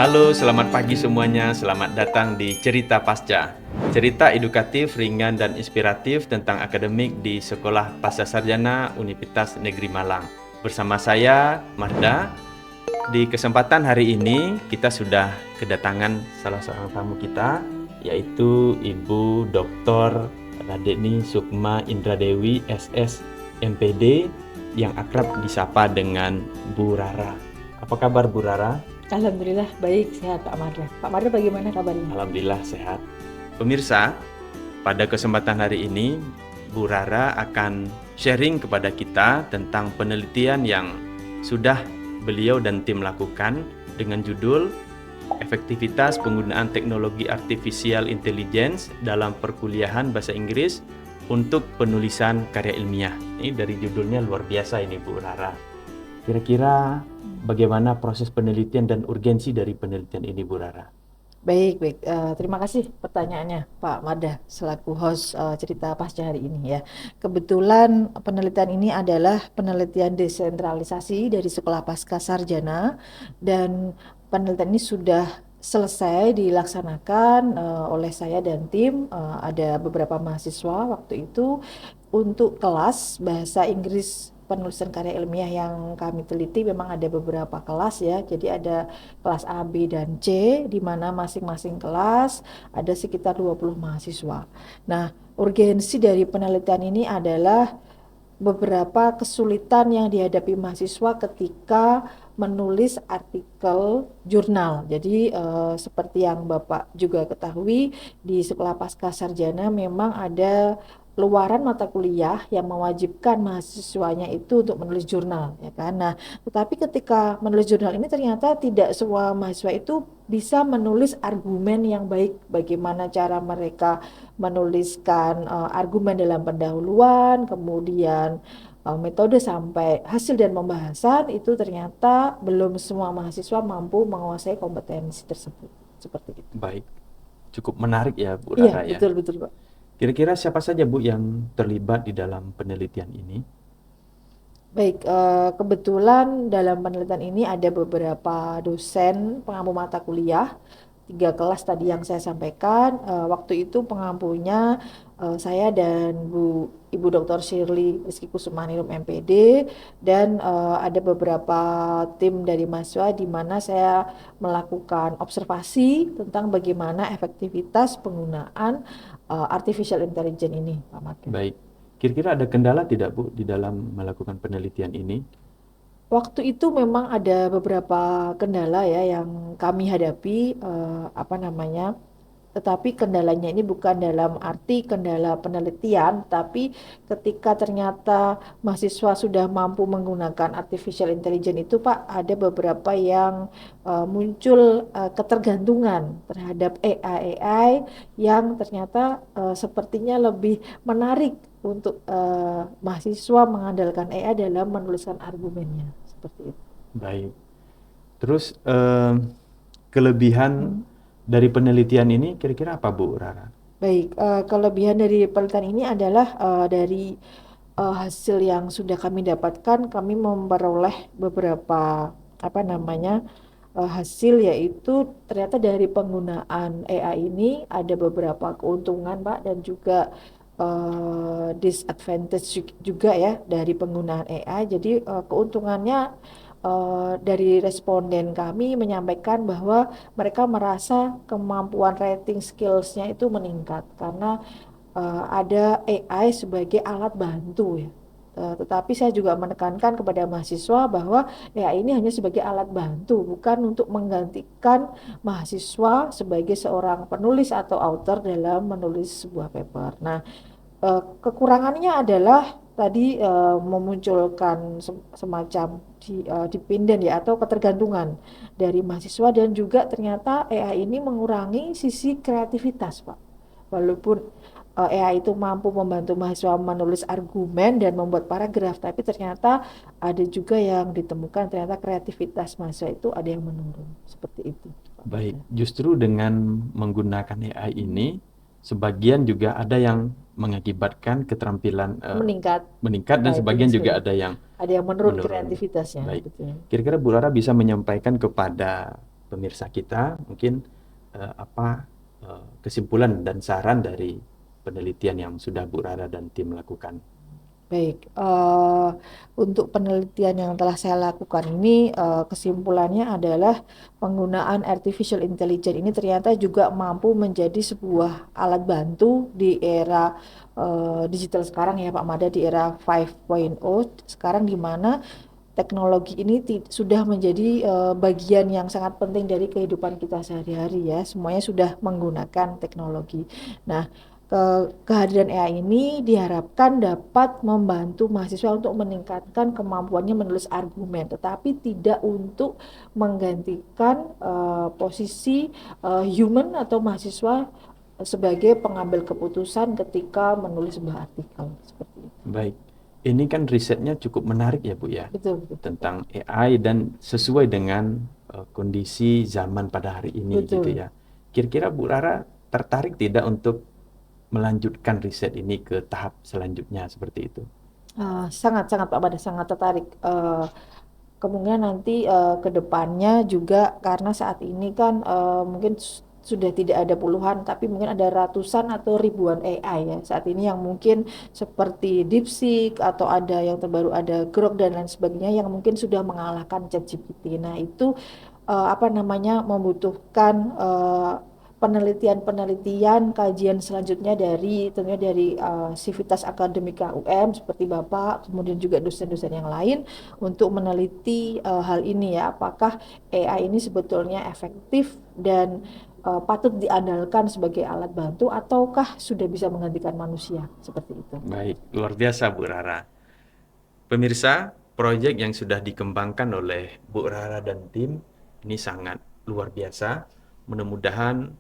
Halo, selamat pagi semuanya. Selamat datang di Cerita Pasca. Cerita edukatif, ringan, dan inspiratif tentang akademik di Sekolah Pasca Sarjana Universitas Negeri Malang. Bersama saya, Marda. Di kesempatan hari ini, kita sudah kedatangan salah seorang tamu kita, yaitu Ibu Dr. Radeni Sukma Indradewi, SS, MPD, yang akrab disapa dengan Bu Rara. Apa kabar Bu Rara? Alhamdulillah baik, sehat Pak Marda. Pak Marda bagaimana kabarnya? Alhamdulillah sehat. Pemirsa, pada kesempatan hari ini Bu Rara akan sharing kepada kita tentang penelitian yang sudah beliau dan tim lakukan dengan judul Efektivitas Penggunaan Teknologi Artificial Intelligence dalam Perkuliahan Bahasa Inggris untuk Penulisan Karya Ilmiah. Ini dari judulnya luar biasa ini Bu Rara. Kira-kira bagaimana proses penelitian dan urgensi dari penelitian ini Bu Rara? Baik. Terima kasih pertanyaannya Pak Marda selaku host cerita pasca hari ini ya. Kebetulan penelitian ini adalah penelitian desentralisasi dari Sekolah Pasca Sarjana dan penelitian ini sudah selesai dilaksanakan oleh saya dan tim. Ada beberapa mahasiswa waktu itu untuk kelas bahasa Inggris penulisan karya ilmiah yang kami teliti memang ada beberapa kelas ya. Jadi ada kelas A, B, dan C di mana masing-masing kelas ada sekitar 20 mahasiswa. Nah, urgensi dari penelitian ini adalah beberapa kesulitan yang dihadapi mahasiswa ketika menulis artikel jurnal. Jadi seperti yang Bapak juga ketahui di Sekolah Pasca Sarjana memang ada luaran mata kuliah yang mewajibkan mahasiswanya itu untuk menulis jurnal, ya kan? Nah, tetapi ketika menulis jurnal ini ternyata tidak semua mahasiswa itu bisa menulis argumen yang baik. Bagaimana cara mereka menuliskan argumen dalam pendahuluan, kemudian metode sampai hasil dan pembahasan itu ternyata belum semua mahasiswa mampu menguasai kompetensi tersebut. Seperti itu. Baik, cukup menarik ya Bu Iya, Rara ya. betul Pak. Kira-kira siapa saja Bu yang terlibat di dalam penelitian ini? Baik, kebetulan dalam penelitian ini ada beberapa dosen pengampu mata kuliah, 3 kelas tadi yang saya sampaikan. Waktu itu pengampunya saya dan Ibu Dr. Shirley Rizky Kusumanilum MPD dan ada beberapa tim dari mahasiswa di mana saya melakukan observasi tentang bagaimana efektivitas penggunaan artificial intelligence ini, Pak Marga. Baik, kira-kira ada kendala tidak Bu di dalam melakukan penelitian ini? Waktu itu memang ada beberapa kendala ya yang kami hadapi, tetapi kendalanya ini bukan dalam arti kendala penelitian, tapi ketika ternyata mahasiswa sudah mampu menggunakan artificial intelligence itu Pak, ada beberapa yang muncul ketergantungan terhadap AI yang ternyata sepertinya lebih menarik untuk mahasiswa mengandalkan AI dalam menuliskan argumennya seperti itu. Baik, terus kelebihan dari penelitian ini kira-kira apa Bu Rara? Baik, kelebihan dari penelitian ini adalah dari hasil yang sudah kami dapatkan, kami memperoleh beberapa hasil, yaitu ternyata dari penggunaan AI ini ada beberapa keuntungan Pak dan juga disadvantage juga ya dari penggunaan AI. Jadi keuntungannya dari responden kami menyampaikan bahwa mereka merasa kemampuan writing skills-nya itu meningkat karena ada AI sebagai alat bantu ya. Tetapi saya juga menekankan kepada mahasiswa bahwa AI ini hanya sebagai alat bantu, bukan untuk menggantikan mahasiswa sebagai seorang penulis atau author dalam menulis sebuah paper. Nah, kekurangannya adalah tadi memunculkan semacam dependen ya atau ketergantungan dari mahasiswa dan juga ternyata AI ini mengurangi sisi kreativitas Pak. Walaupun AI itu mampu membantu mahasiswa menulis argumen dan membuat paragraf, tapi ternyata ada juga yang ditemukan ternyata kreativitas mahasiswa itu ada yang menurun seperti itu. Baik, justru dengan menggunakan AI ini, sebagian juga ada yang mengakibatkan keterampilan meningkat dan Nah, itu sebagian juga maksudnya. ada yang Ada yang menurun menurun. kreativitasnya. Baik, Betul. kira-kira Bu Rara bisa menyampaikan kepada pemirsa kita mungkin kesimpulan dan saran dari penelitian yang sudah Bu Rara dan tim lakukan. Baik, untuk penelitian yang telah saya lakukan ini, kesimpulannya adalah penggunaan artificial intelligence ini ternyata juga mampu menjadi sebuah alat bantu di era digital sekarang ya Pak Mada, di era 5.0 sekarang, di mana teknologi ini sudah menjadi bagian yang sangat penting dari kehidupan kita sehari-hari ya. Semuanya sudah menggunakan teknologi. Nah, kehadiran AI ini diharapkan dapat membantu mahasiswa untuk meningkatkan kemampuannya menulis argumen, tetapi tidak untuk menggantikan posisi human atau mahasiswa sebagai pengambil keputusan ketika menulis sebuah artikel seperti itu. Baik, ini kan risetnya cukup menarik ya Bu ya, Betul, betul. tentang AI dan sesuai dengan kondisi zaman pada hari ini Betul. gitu ya. Kira-kira Bu Rara tertarik tidak untuk melanjutkan riset ini ke tahap selanjutnya seperti itu? Sangat Pak Mada, sangat tertarik. Kemungkinan nanti ke depannya juga, karena saat ini kan mungkin sudah tidak ada puluhan, tapi mungkin ada ratusan atau ribuan AI ya saat ini yang mungkin seperti DeepSeek, atau ada yang terbaru ada Grok dan lain sebagainya yang mungkin sudah mengalahkan ChatGPT. Nah, itu membutuhkan penelitian kajian selanjutnya tentunya dari Sivitas Akademika UM seperti Bapak, kemudian juga dosen-dosen yang lain untuk meneliti hal ini ya, apakah AI ini sebetulnya efektif dan patut diandalkan sebagai alat bantu ataukah sudah bisa menggantikan manusia, seperti itu. Baik, luar biasa Bu Rara. Pemirsa, proyek yang sudah dikembangkan oleh Bu Rara dan tim ini sangat luar biasa. Mudah-mudahan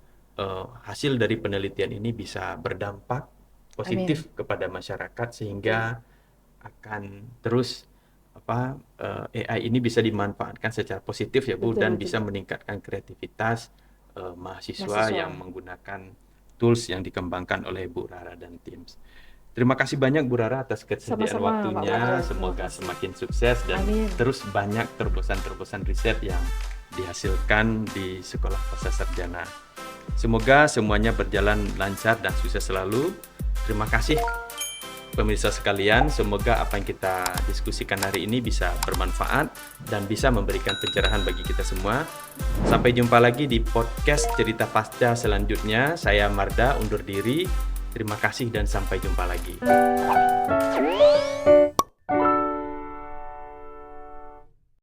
hasil dari penelitian ini bisa berdampak positif kepada masyarakat sehingga akan terus AI ini bisa dimanfaatkan secara positif ya Bu, dan bisa meningkatkan kreativitas mahasiswa yang menggunakan tools yang dikembangkan oleh Bu Rara dan tim. Terima kasih banyak Bu Rara atas kesediaan waktunya. Semoga semakin sukses dan terus banyak terobosan-terobosan riset yang dihasilkan di Sekolah Pascasarjana. Semoga semuanya berjalan lancar dan sukses selalu. Terima kasih pemirsa sekalian. Semoga apa yang kita diskusikan hari ini bisa bermanfaat dan bisa memberikan pencerahan bagi kita semua. Sampai jumpa lagi di podcast Cerita Pasca selanjutnya. Saya Marda undur diri. Terima kasih dan sampai jumpa lagi.